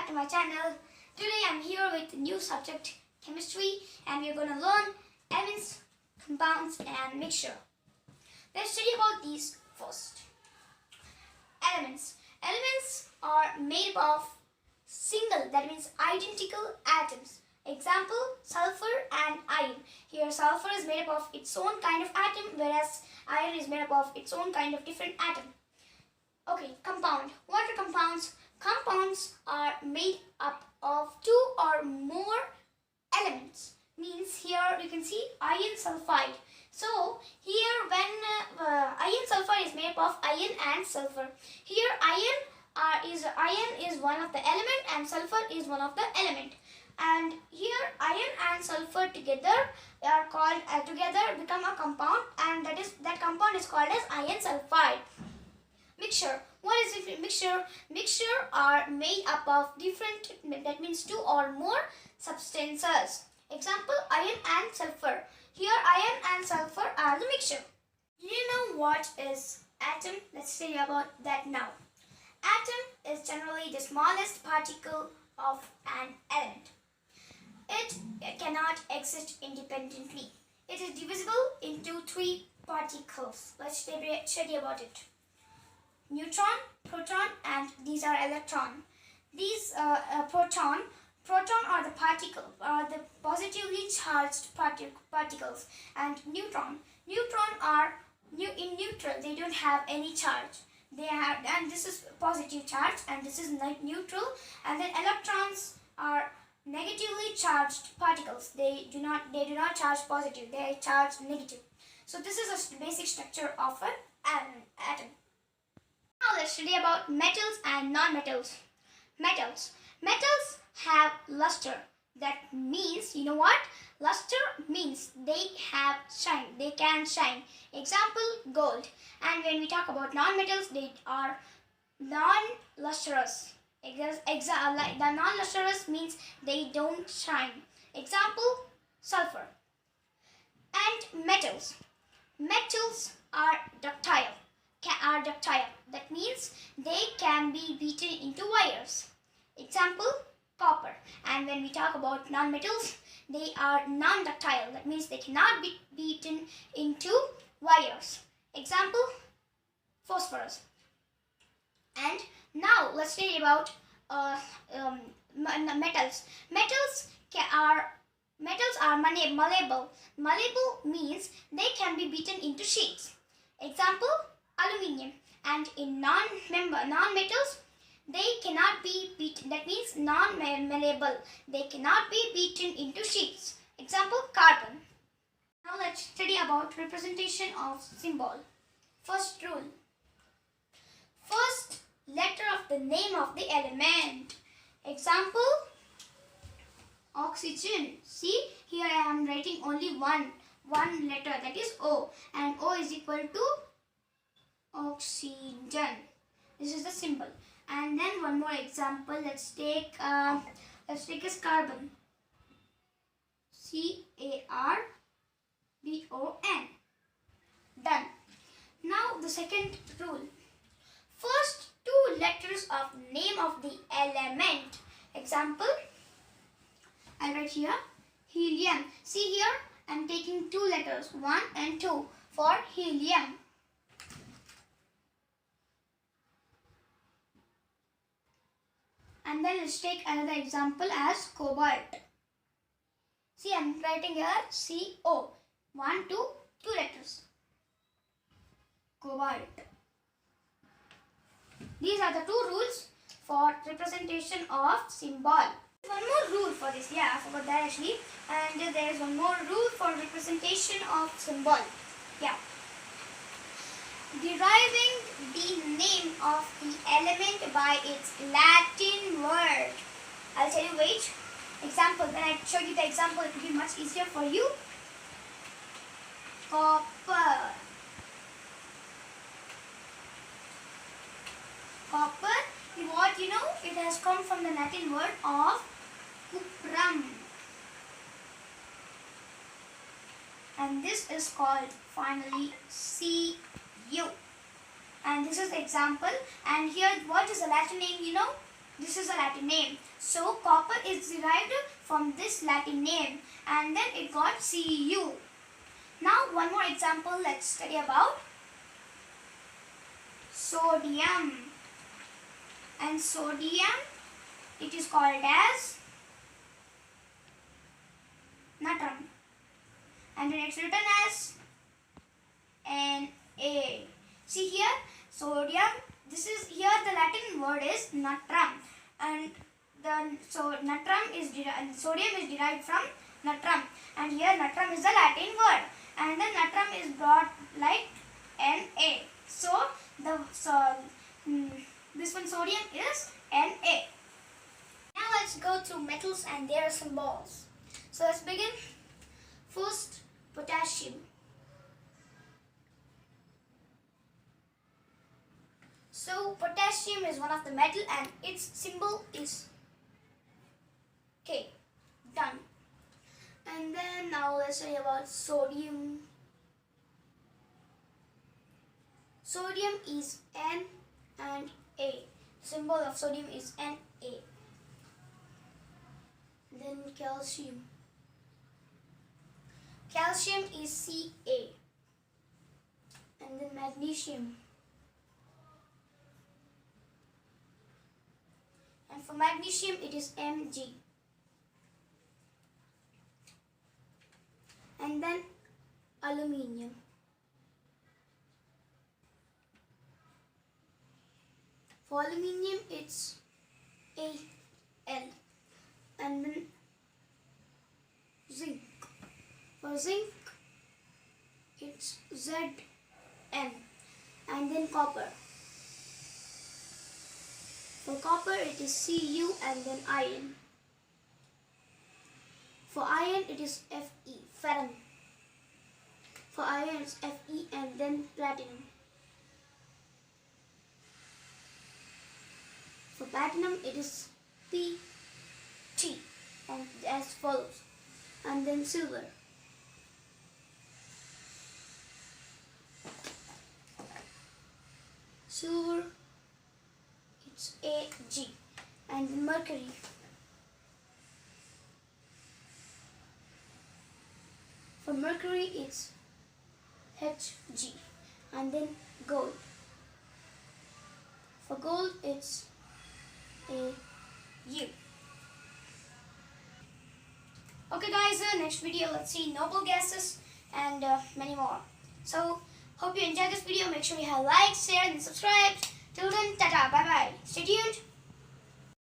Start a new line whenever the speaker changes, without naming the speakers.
back to my channel. Today I'm here with a new subject, chemistry, and we're going to learn elements, compounds and mixture. Let's study about these first. Elements. Elements are made up of single, that means identical atoms. Example, sulfur and iron. Here sulfur is made up of its own kind of atom, whereas iron is made up of its own kind of different atom. Okay, compound. What are compounds? Compounds are made up of two or more elements. Means here you can see iron sulfide. So here when iron sulfide is made up of iron and sulfur. Here iron is one of the element and sulfur is one of the element. And here iron and sulfur together are called together become a compound, and that compound is called as iron sulfide. Mixture. What is it? Mixture? Mixture are made up of different, that means two or more substances. Example, iron and sulfur. Here iron and sulfur are the mixture. Do you know what is atom? Let's study about that now. Atom is generally the smallest particle of an element. It cannot exist independently. It is divisible into three particles. Let's study about it. Neutron, proton and these are electron. These proton are the positively charged particles, and neutron are in neutral. They don't have any charge. And this is positive charge and this is neutral, and then electrons are negatively charged particles. They do not charge positive. They charge negative. So this is a basic structure of an atom. Now let's study about metals and non-metals. Metals have luster. That means, you know what? Luster means they have shine. They can shine. Example, gold. And when we talk about non-metals, they are non-lustrous. The non-lustrous means they don't shine. Example, sulfur. And metals. Metals are ductile. That means they can be beaten into wires. Example, copper. And when we talk about non-metals, they are non-ductile. That means they cannot be beaten into wires. Example, phosphorus. And now let's study about metals. Metals are malleable. Malleable means they can be beaten into sheets. Example, aluminium. And in non-metals, they cannot be beaten. That means non-malleable. They cannot be beaten into sheets. Example, carbon. Now let's study about representation of symbol. First rule. First letter of the name of the element. Example, oxygen. See, here I am writing only one letter, that is O, and O is equal to oxygen. This is the symbol. And then one more example. Let's take as carbon. CARBON. Done. Now the second rule. First two letters of name of the element. Example, I'll write here helium. See here, I'm taking two letters, 1 and 2 for helium. And then let's take another example as cobalt. See, I'm writing here CO. 1, 2, 2 letters. Cobalt. These are the two rules for representation of symbol. One more rule for this. Yeah, I forgot that actually. And there is one more rule for representation of symbol. Yeah. Deriving the name of the element by its Latin word. I'll tell you which. Example, when I show you the example, it will be much easier for you. Copper. Copper, what you know, it has come from the Latin word of cuprum. And this is called finally Cu. And this is the example. And here, what is the Latin name, you know? this is a Latin name. So copper is derived from this Latin name and then it got Cu. Now one more example, let's study about sodium. And sodium, it is called as natrum. And then it's written as Na. See here, sodium, this is here the Latin word is natrum. And natrum is sodium is derived from natrum. And here natrum is the Latin word. And then natrum is brought like Na. So this one sodium is Na. Now let's go to metals and their symbols. So let's begin. First, potassium. So potassium is one of the metal and its symbol is K. Done. And then now let's say about sodium. Sodium is N and A. Symbol of sodium is Na. Then calcium. Calcium is Ca. And then magnesium. And for magnesium it is Mg. And then aluminium. For aluminium it's Al. And then zinc. For zinc it's Zn. And then copper. For copper it is Cu and then iron. For iron it is Fe, ferrum. For iron it's Fe and then platinum. For platinum it is Pt and as follows. And then silver. Silver it's Ag. And then mercury. For mercury it's Hg. And then gold. For gold it's Au. Okay guys, next video let's see noble gases and many more. So hope you enjoyed this video. Make sure you have liked, share and subscribe. Till then, tata, bye bye. Stay tuned.